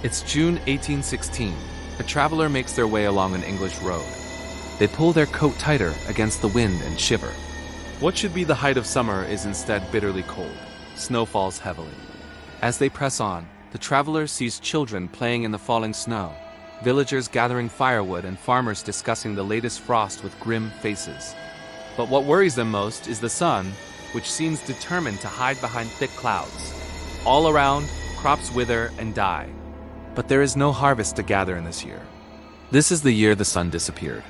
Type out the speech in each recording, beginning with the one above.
It's June 1816. A traveler makes their way along an English road. They pull their coat tighter against the wind and shiver. What should be the height of summer is instead bitterly cold. Snow falls heavily. As they press on, the traveler sees children playing in the falling snow, villagers gathering firewood, and farmers discussing the latest frost with grim faces. But what worries them most is the sun, which seems determined to hide behind thick clouds. All around, crops wither and die. But there is no harvest to gather in this year. This is the year the sun disappeared.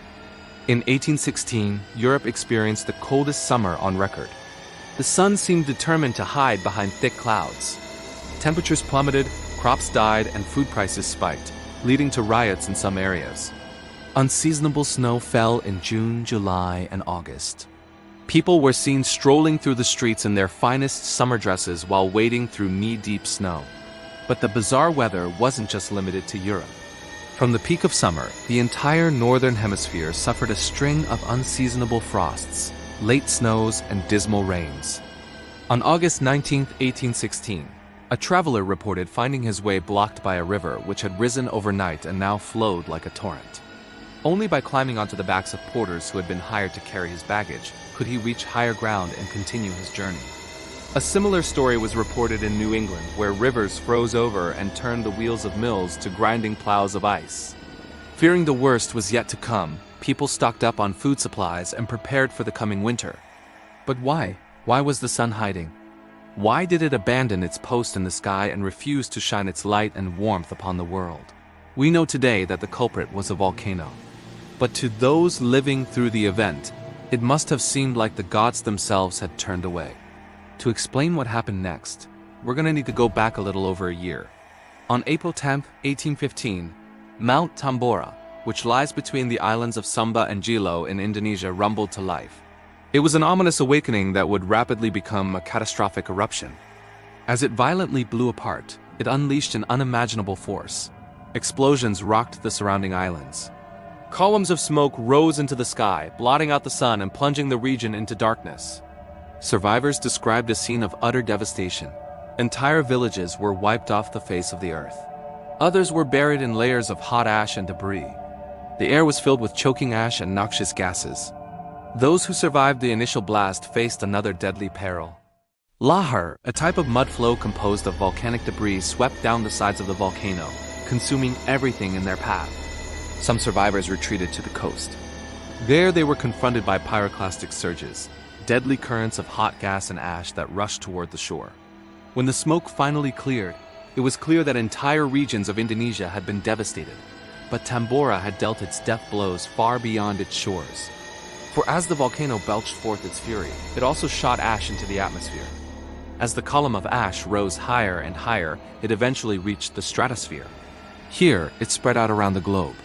In 1816, Europe experienced the coldest summer on record. The sun seemed determined to hide behind thick clouds. Temperatures plummeted, crops died, and food prices spiked, leading to riots in some areas. Unseasonable snow fell in June, July, and August. People were seen strolling through the streets in their finest summer dresses while wading through knee-deep snow. But the bizarre weather wasn't just limited to Europe. From the peak of summer, the entire Northern Hemisphere suffered a string of unseasonable frosts, late snows, and dismal rains. On August 19, 1816, a traveler reported finding his way blocked by a river which had risen overnight and now flowed like a torrent. Only by climbing onto the backs of porters who had been hired to carry his baggage could he reach higher ground and continue his journey. A similar story was reported in New England, where rivers froze over and turned the wheels of mills to grinding plows of ice. Fearing the worst was yet to come, people stocked up on food supplies and prepared for the coming winter. But why? Why was the sun hiding? Why did it abandon its post in the sky and refuse to shine its light and warmth upon the world? We know today that the culprit was a volcano. But to those living through the event, it must have seemed like the gods themselves had turned away. To explain what happened next, we're going to need to go back a little over a year. On April 10, 1815, Mount Tambora, which lies between the islands of Sumba and Jilo in Indonesia, rumbled to life. It was an ominous awakening that would rapidly become a catastrophic eruption. As it violently blew apart, it unleashed an unimaginable force. Explosions rocked the surrounding islands. Columns of smoke rose into the sky, blotting out the sun and plunging the region into darkness. Survivors described a scene of utter devastation. Entire villages were wiped off the face of the earth. Others were buried in layers of hot ash and debris. The air was filled with choking ash and noxious gases. Those who survived the initial blast faced another deadly peril. Lahar, a type of mud flow composed of volcanic debris, swept down the sides of the volcano, consuming everything in their path. Some survivors retreated to the coast. There they were confronted by pyroclastic surges, deadly currents of hot gas and ash that rushed toward the shore. When the smoke finally cleared, it was clear that entire regions of Indonesia had been devastated, but Tambora had dealt its death blows far beyond its shores. For as the volcano belched forth its fury, it also shot ash into the atmosphere. As the column of ash rose higher and higher, it eventually reached the stratosphere. Here, it spread out around the globe.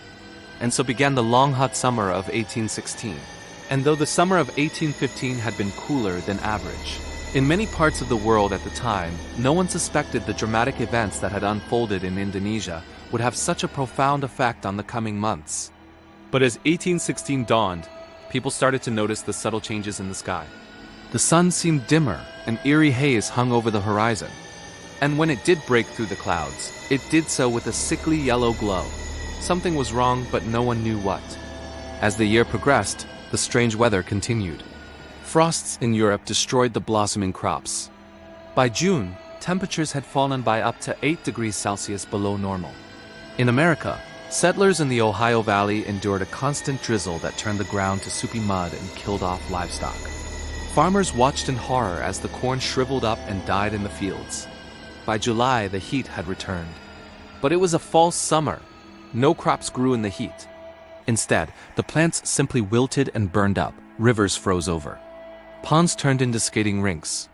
And so began the long hot summer of 1816. And though the summer of 1815 had been cooler than average, in many parts of the world at the time, no one suspected the dramatic events that had unfolded in Indonesia would have such a profound effect on the coming months. But as 1816 dawned, people started to notice the subtle changes in the sky. The sun seemed dimmer, an eerie haze hung over the horizon. And when it did break through the clouds, it did so with a sickly yellow glow. Something was wrong, but no one knew what. As the year progressed, the strange weather continued. Frosts in Europe destroyed the blossoming crops. By June, temperatures had fallen by up to 8 degrees Celsius below normal. In America, settlers in the Ohio Valley endured a constant drizzle that turned the ground to soupy mud and killed off livestock. Farmers watched in horror as the corn shriveled up and died in the fields. By July, the heat had returned. But it was a false summer. No crops grew in the heat. Instead, the plants simply wilted and burned up. Rivers froze over. Ponds turned into skating rinks.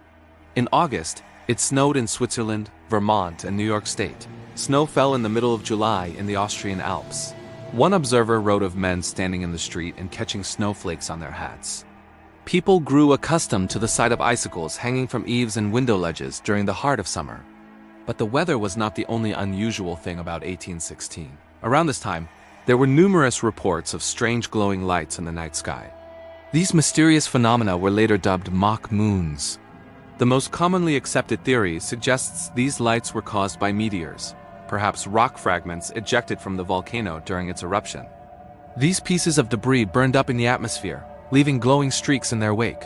In August, it snowed in Switzerland, Vermont, and New York State. Snow fell in the middle of July in the Austrian Alps. One observer wrote of men standing in the street and catching snowflakes on their hats. People grew accustomed to the sight of icicles hanging from eaves and window ledges during the heart of summer. But the weather was not the only unusual thing about 1816. Around this time, there were numerous reports of strange glowing lights in the night sky. These mysterious phenomena were later dubbed mock moons. The most commonly accepted theory suggests these lights were caused by meteors, perhaps rock fragments ejected from the volcano during its eruption. These pieces of debris burned up in the atmosphere, leaving glowing streaks in their wake.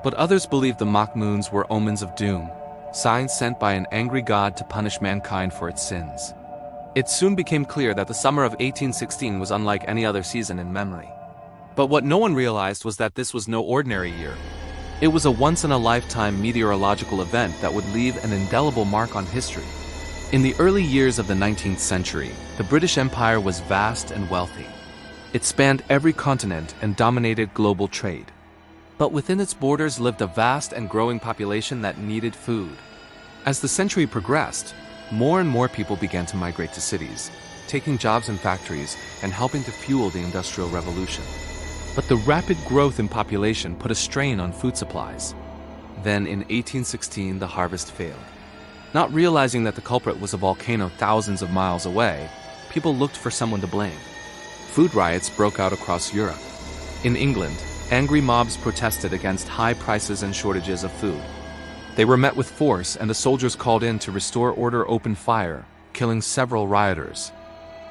But others believed the mock moons were omens of doom, signs sent by an angry god to punish mankind for its sins. It soon became clear that the summer of 1816 was unlike any other season in memory. But what no one realized was that this was no ordinary year. It was a once-in-a-lifetime meteorological event that would leave an indelible mark on history. In the early years of the 19th century, the British Empire was vast and wealthy. It spanned every continent and dominated global trade. But within its borders lived a vast and growing population that needed food. As the century progressed, more and more people began to migrate to cities, taking jobs in factories and helping to fuel the Industrial Revolution. But the rapid growth in population put a strain on food supplies. Then in 1816, the harvest failed. Not realizing that the culprit was a volcano thousands of miles away, people looked for someone to blame. Food riots broke out across Europe. In England, angry mobs protested against high prices and shortages of food. They were met with force, and the soldiers called in to restore order opened fire, killing several rioters.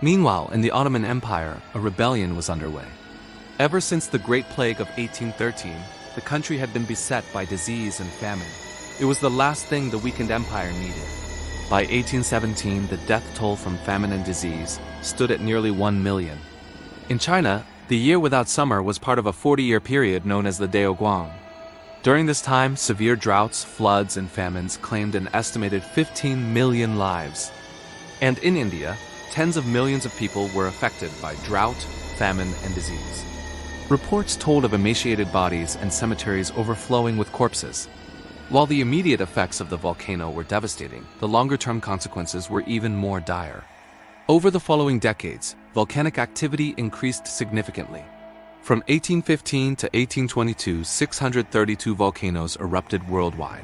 Meanwhile, in the Ottoman Empire, a rebellion was underway. Ever since the Great Plague of 1813, the country had been beset by disease and famine. It was the last thing the weakened empire needed. By 1817, the death toll from famine and disease stood at nearly 1 million. In China, the year without summer was part of a 40-year period known as the Daoguang. During this time, severe droughts, floods, and famines claimed an estimated 15 million lives. And in India, tens of millions of people were affected by drought, famine, and disease. Reports told of emaciated bodies and cemeteries overflowing with corpses. While the immediate effects of the volcano were devastating, the longer-term consequences were even more dire. Over the following decades, volcanic activity increased significantly. From 1815 to 1822, 632 volcanoes erupted worldwide.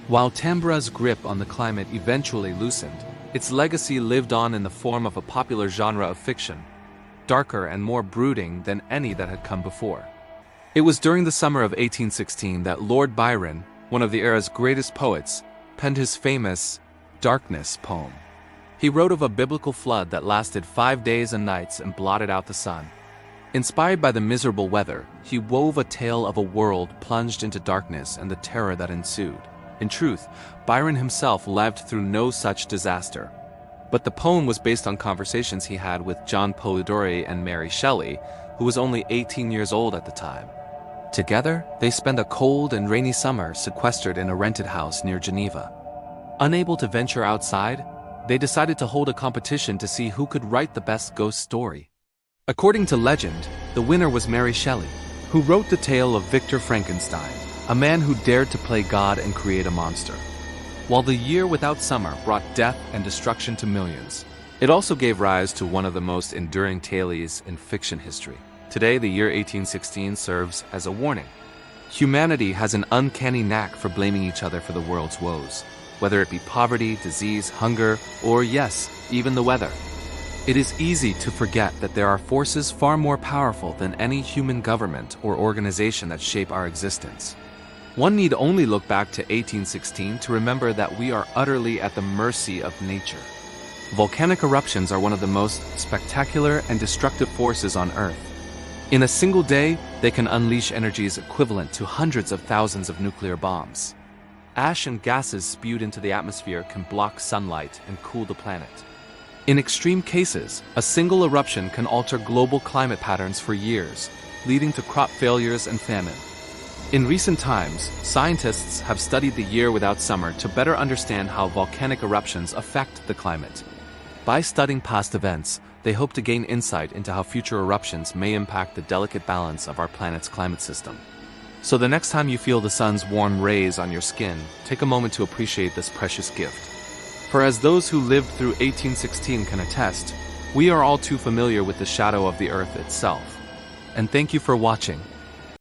While Tambora's grip on the climate eventually loosened, its legacy lived on in the form of a popular genre of fiction, darker and more brooding than any that had come before. It was during the summer of 1816 that Lord Byron, one of the era's greatest poets, penned his famous Darkness poem. He wrote of a biblical flood that lasted 5 days and nights and blotted out the sun. Inspired by the miserable weather, he wove a tale of a world plunged into darkness and the terror that ensued. In truth, Byron himself lived through no such disaster. But the poem was based on conversations he had with John Polidori and Mary Shelley, who was only 18 years old at the time. Together, they spent a cold and rainy summer sequestered in a rented house near Geneva. Unable to venture outside, they decided to hold a competition to see who could write the best ghost story. According to legend, the winner was Mary Shelley, who wrote the tale of Victor Frankenstein, a man who dared to play God and create a monster. While the year without summer brought death and destruction to millions, it also gave rise to one of the most enduring tales in fiction history. Today, the year 1816 serves as a warning. Humanity has an uncanny knack for blaming each other for the world's woes, whether it be poverty, disease, hunger, or yes, even the weather. It is easy to forget that there are forces far more powerful than any human government or organization that shape our existence. One need only look back to 1816 to remember that we are utterly at the mercy of nature. Volcanic eruptions are one of the most spectacular and destructive forces on Earth. In a single day, they can unleash energies equivalent to hundreds of thousands of nuclear bombs. Ash and gases spewed into the atmosphere can block sunlight and cool the planet. In extreme cases, a single eruption can alter global climate patterns for years, leading to crop failures and famine. In recent times, scientists have studied the year without summer to better understand how volcanic eruptions affect the climate. By studying past events, they hope to gain insight into how future eruptions may impact the delicate balance of our planet's climate system. So the next time you feel the sun's warm rays on your skin, take a moment to appreciate this precious gift. For as those who lived through 1816 can attest, we are all too familiar with the shadow of the Earth itself. And thank you for watching.